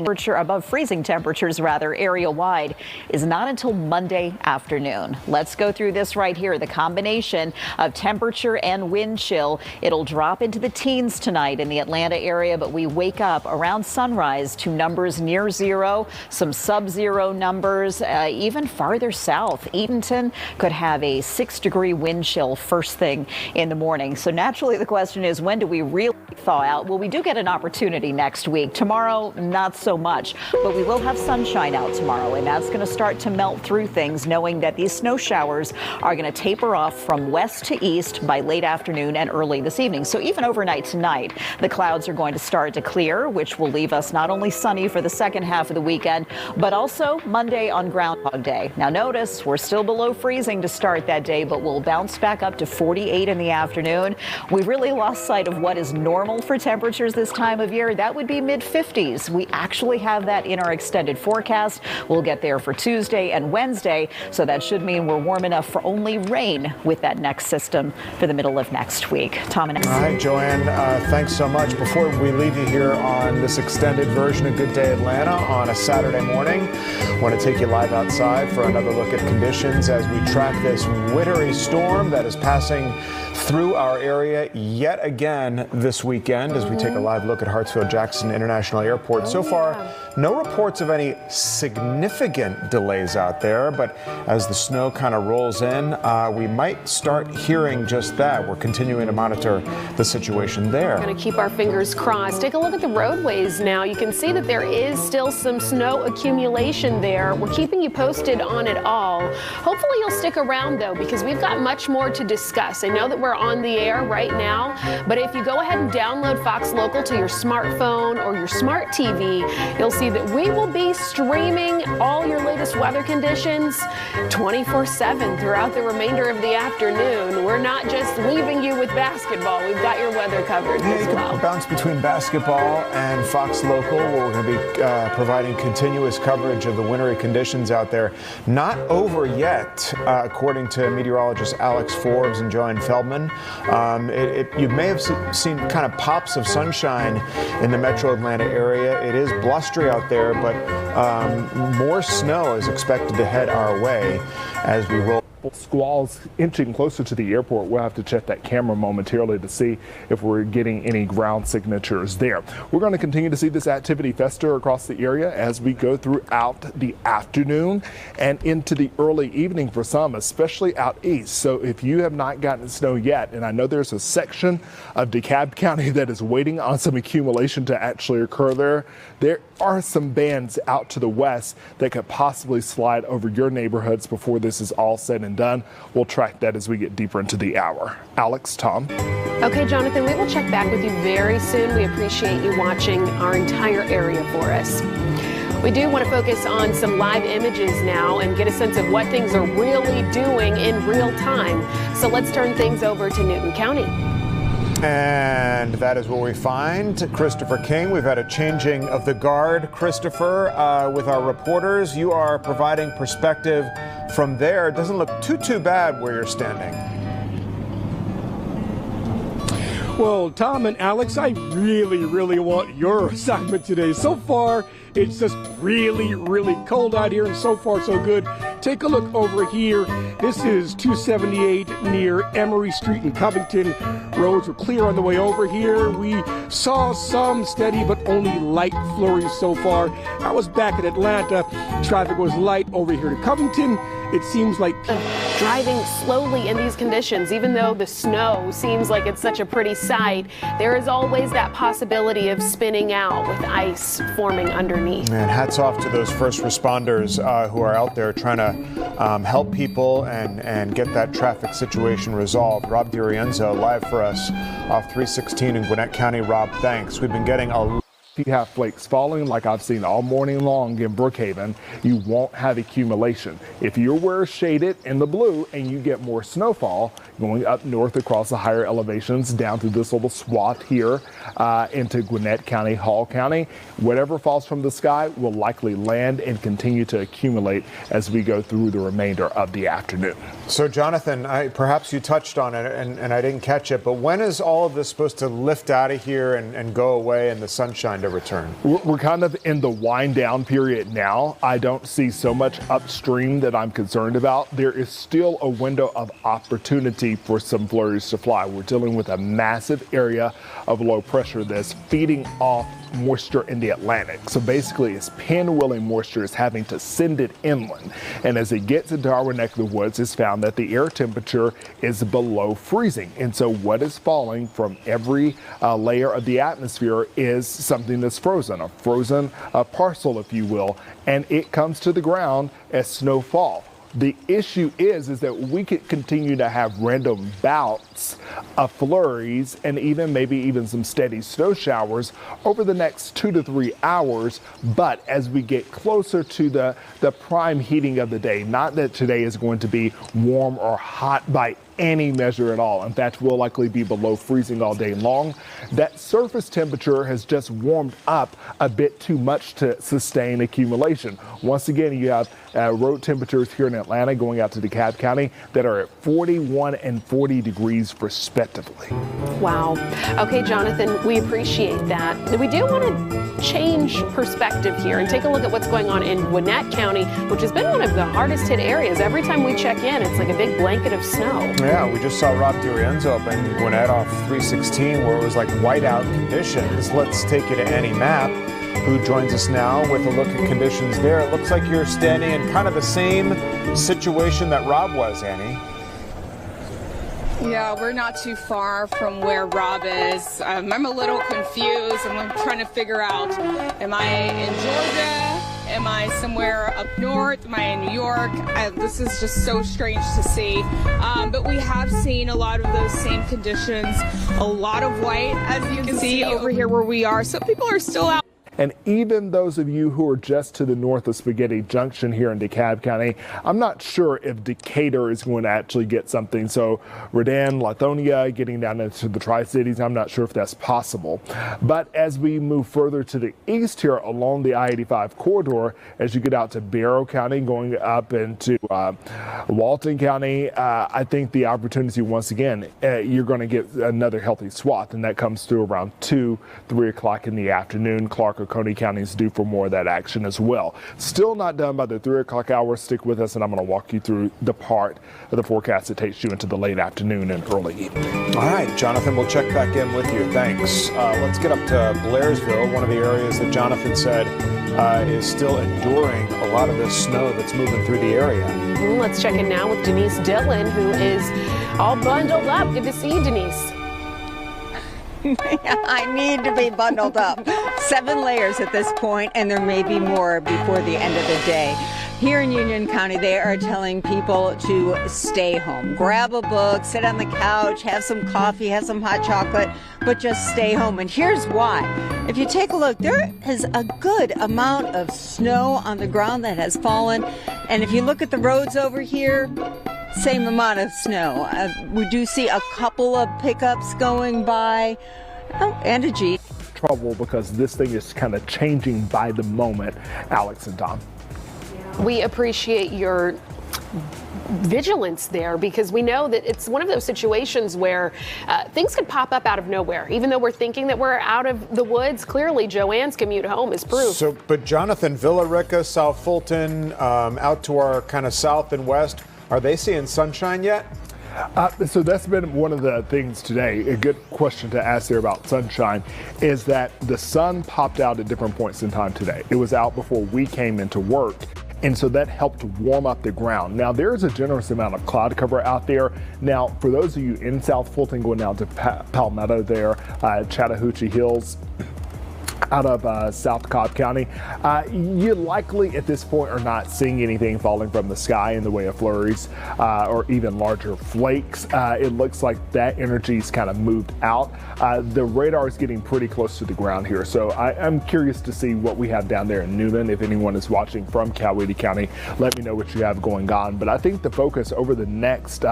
Temperature above freezing temperatures, rather, area-wide is not until Monday afternoon. Let's go through this right here. The combination of temperature and wind chill. It'll drop into the teens tonight in the Atlanta area, but we wake up around sunrise to numbers near zero, some sub-zero numbers, even farther south. Eatonton could have a 6-degree wind chill first thing in the morning. So naturally, the question is, when do we really thaw out? Well, we do get an opportunity next week. Tomorrow, not so much, but we will have sunshine out tomorrow, and that's going to start to melt through things, knowing that these snow showers are going to taper off from west to east by late afternoon and early this evening. So even overnight tonight, the clouds are going to start to clear, which will leave us not only sunny for the second half of the weekend, but also Monday on Groundhog Day. Now notice, we're still below freezing to start that day, but we'll bounce back up to 48 in the afternoon. We've really lost sight of what is normal for temperatures this time of year. That would be mid-50s. We actually have that in our extended forecast. We'll get there for Tuesday and Wednesday, so that should mean we're warm enough for only rain with that next system for the middle of next week. Tom and All right, Joanne, thanks so much. Before we leave you here on this extended version of Good Day Atlanta on a Saturday morning, I want to take you live outside for another look at conditions as we track this wintry storm that is passing through our area yet again this weekend as we take a live look at Hartsfield-Jackson International Airport. So far, no reports of any significant delays out there, but as the snow kind of rolls in, we might start hearing just that. We're continuing to monitor the situation there. We're going to keep our fingers crossed. Take a look at the roadways now. You can see that there is still some snow accumulation there. We're keeping you posted on it all. Hopefully you'll stick around, though, because we've got much more to discuss. I know that we're on the air right now, but if you go ahead and download Fox Local to your smartphone or your smart TV, you'll see that we will be streaming all your latest weather conditions 24/7 throughout the remainder of the afternoon. We're not just leaving you with basketball. We've got your weather covered as well. Bounce between basketball and Fox Local, where we're going to be providing continuous coverage of the wintry conditions out there. Not over yet, according to meteorologist Alex Forbes and Joanne Feldman. You may have seen kind of pops of sunshine in the metro Atlanta area. It is blustery out there, but more snow is expected to head our way as we roll. Squalls inching closer to the airport. We'll have to check that camera momentarily to see if we're getting any ground signatures there. We're going to continue to see this activity fester across the area as we go throughout the afternoon and into the early evening for some, especially out east. So if you have not gotten snow yet, and I know there's a section of DeKalb County that is waiting on some accumulation to actually occur there are some bands out to the west that could possibly slide over your neighborhoods before this is all said and done. We'll track that as we get deeper into the hour. Alex, Tom. Okay, Jonathan, we will check back with you very soon. We appreciate you watching our entire area for us. We do want to focus on some live images now and get a sense of what things are really doing in real time. So let's turn things over to Newton County. And that is where we find Christopher King. We've had a changing of the guard, Christopher, with our reporters. You are providing perspective from there. It doesn't look too bad where you're standing. Well, Tom and Alex, I really want your assignment today. So far, it's just really cold out here, and so far so good. Take a look over here. This is 278 near Emory Street in Covington. Roads were clear on the way over here. We saw some steady but only light flurries so far. I was back in Atlanta. Traffic was light over here to Covington. It seems like driving slowly in these conditions, even though the snow seems like it's such a pretty sight, there is always that possibility of spinning out with ice forming underneath. And hats off to those first responders who are out there trying to help people and get that traffic situation resolved. Rob DiRienzo live for us off 316 in Gwinnett County. Rob, thanks. We've been getting a If you have flakes falling like I've seen all morning long in Brookhaven, you won't have accumulation. If you're where shaded in the blue and you get more snowfall going up north across the higher elevations down through this little swath here into Gwinnett County, Hall County, whatever falls from the sky will likely land and continue to accumulate as we go through the remainder of the afternoon. So, Jonathan, perhaps you touched on it and I didn't catch it, but when is all of this supposed to lift out of here and go away and the sunshine to return? We're kind of in the wind down period now. I don't see so much upstream that I'm concerned about. There is still a window of opportunity for some flurries to fly. We're dealing with a massive area of low pressure that's feeding off moisture in the Atlantic. So basically it's pinwheeling moisture is having to send it inland. And as it gets into our neck of the woods, it's found that the air temperature is below freezing. And so what is falling from every layer of the atmosphere is something that's frozen, a frozen parcel, if you will, and it comes to the ground as snowfall. The issue is that we could continue to have random bouts of flurries and maybe even some steady snow showers over the next 2 to 3 hours. But as we get closer to the prime heating of the day, not that today is going to be warm or hot by any measure at all. In fact, we'll likely be below freezing all day long. That surface temperature has just warmed up a bit too much to sustain accumulation. Once again, you have road temperatures here in Atlanta going out to DeKalb County that are at 41 and 40 degrees respectively. Wow. Okay, Jonathan, we appreciate that. We do want to change perspective here and take a look at what's going on in Gwinnett County, which has been one of the hardest hit areas. Every time we check in, it's like a big blanket of snow. Yeah, we just saw Rob DiRienzo up in Gwinnett off 316 where it was like whiteout conditions. Let's take you to Annie Mapp, who joins us now with a look at conditions there. It looks like you're standing in kind of the same situation that Rob was, Annie. Yeah, we're not too far from where Rob is. I'm a little confused and I'm trying to figure out, am I in Georgia? Am I somewhere up north? Am I in New York? This is just so strange to see. But we have seen a lot of those same conditions, a lot of white, as you can see over here where we are. Some people are still out. And even those of you who are just to the north of Spaghetti Junction here in DeKalb County, I'm not sure if Decatur is going to actually get something. So Redan, Lithonia, getting down into the Tri-Cities, I'm not sure if that's possible. But as we move further to the east here along the I-85 corridor, as you get out to Barrow County, going up into Walton County, I think the opportunity once again, you're going to get another healthy swath, and that comes through around 2, 3 o'clock in the afternoon. Clark Oconee County is due for more of that action as well. Still not done by the 3 o'clock hour. Stick with us and I'm going to walk you through the part of the forecast that takes you into the late afternoon and early evening. All right, Jonathan, we'll check back in with you. Thanks. Let's get up to Blairsville, one of the areas that Jonathan said is still enduring a lot of this snow that's moving through the area. Let's check in now with Denise Dillon, who is all bundled up. Good to see you, Denise. I need to be bundled up. 7 layers at this point, and there may be more before the end of the day. Here in Union County, they are telling people to stay home. Grab a book, sit on the couch, have some coffee, have some hot chocolate, but just stay home. And here's why. If you take a look, there is a good amount of snow on the ground that has fallen. And if you look at the roads over here, same amount of snow. We do see a couple of pickups going by. Oh, and a Jeep. Trouble because this thing is kind of changing by the moment, Alex and Tom. We appreciate your vigilance there because we know that it's one of those situations where things could pop up out of nowhere. Even though we're thinking that we're out of the woods, clearly Joanne's commute home is proof. So, but Jonathan, Villa Rica, South Fulton, out to our kind of south and west, are they seeing sunshine yet? So that's been one of the things today. A good question to ask there about sunshine is that the sun popped out at different points in time today. It was out before we came into work. And so that helped warm up the ground. Now, there's a generous amount of cloud cover out there. Now, for those of you in South Fulton going down to Palmetto there, Chattahoochee Hills, out of South Cobb County, you likely at this point are not seeing anything falling from the sky in the way of flurries or even larger flakes. It looks like that energy's kind of moved out. The radar is getting pretty close to the ground here, so I'm curious to see what we have down there in Newman. If anyone is watching from Coweta County, let me know what you have going on. But I think the focus over the next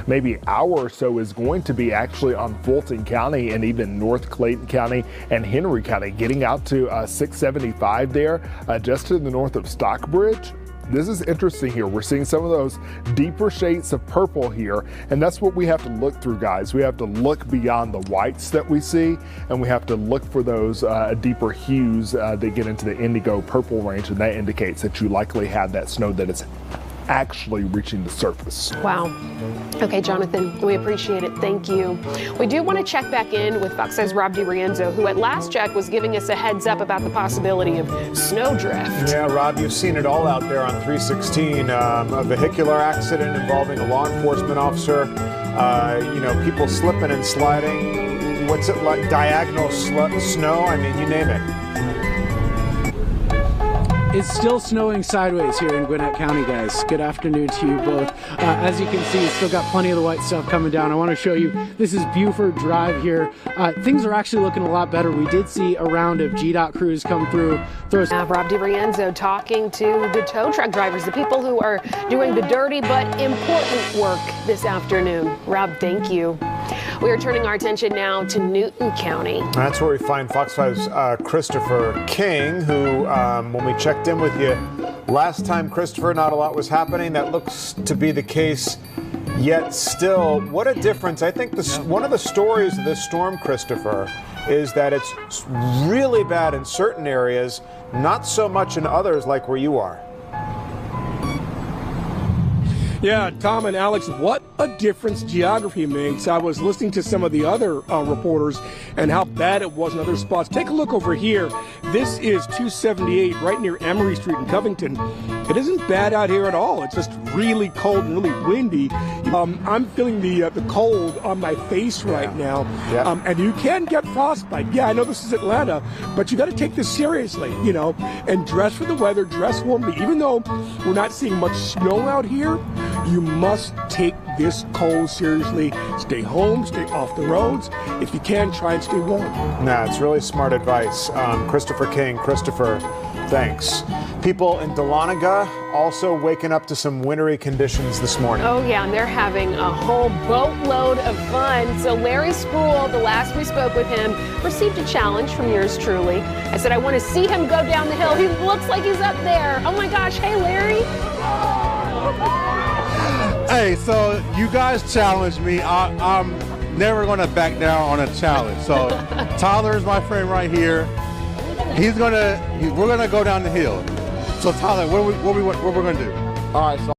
maybe hour or so is going to be actually on Fulton County and even North Clayton County and Henry County, getting out to 675 there, just to the north of Stockbridge. this is interesting here. We're seeing some of those deeper shades of purple here, and that's what we have to look through, guys. We have to look beyond the whites that we see, and we have to look for those deeper hues that get into the indigo purple range, and that indicates that you likely had that snow that is actually reaching the surface. Wow. Okay, Jonathan, we appreciate it. Thank you. We do want to check back in with Fox 5's Rob DiRienzo, who at last check was giving us a heads up about the possibility of snowdrift. Yeah, Rob, you've seen it all out there on 316. A vehicular accident involving a law enforcement officer. People slipping and sliding. What's it like? Diagonal snow? I mean, you name it. It's still snowing sideways here in Gwinnett County, guys. Good afternoon to you both. As you can see, it's still got plenty of the white stuff coming down. I want to show you, this is Buford Drive here. Things are actually looking a lot better. We did see a round of GDOT crews come through. Rob DiRienzo talking to the tow truck drivers, the people who are doing the dirty but important work this afternoon. Rob, thank you. We are turning our attention now to Newton County. That's where we find Fox 5's Christopher King, who, when we checked in with you last time, Christopher, not a lot was happening. That looks to be the case yet still. What a difference. I think one of the stories of this storm, Christopher, is that it's really bad in certain areas, not so much in others like where you are. Yeah, Tom and Alex, what a difference geography makes. I was listening to some of the other reporters and how bad it was in other spots. Take a look over here. This is 278 right near Emory Street in Covington. It isn't bad out here at all. It's just really cold and really windy. I'm feeling the cold on my face right now. Yeah. And you can get frostbite. Yeah, I know this is Atlanta, but you got to take this seriously, and dress for the weather, dress warmly. Even though we're not seeing much snow out here, you must take this cold seriously. Stay home, stay off the roads. If you can, try and stay warm. Nah, it's really smart advice. Christopher King, Christopher, thanks. People in Dahlonega also waking up to some wintry conditions this morning. Oh yeah, and they're having a whole boatload of fun. So Larry Spruill, the last we spoke with him, received a challenge from yours truly. I said, I want to see him go down the hill. He looks like he's up there. Oh my gosh, hey Larry. Hey, so you guys challenged me. I'm never going to back down on a challenge. So Tyler is my friend right here. We're gonna go down the hill. So Tyler, what we're gonna do? All right. So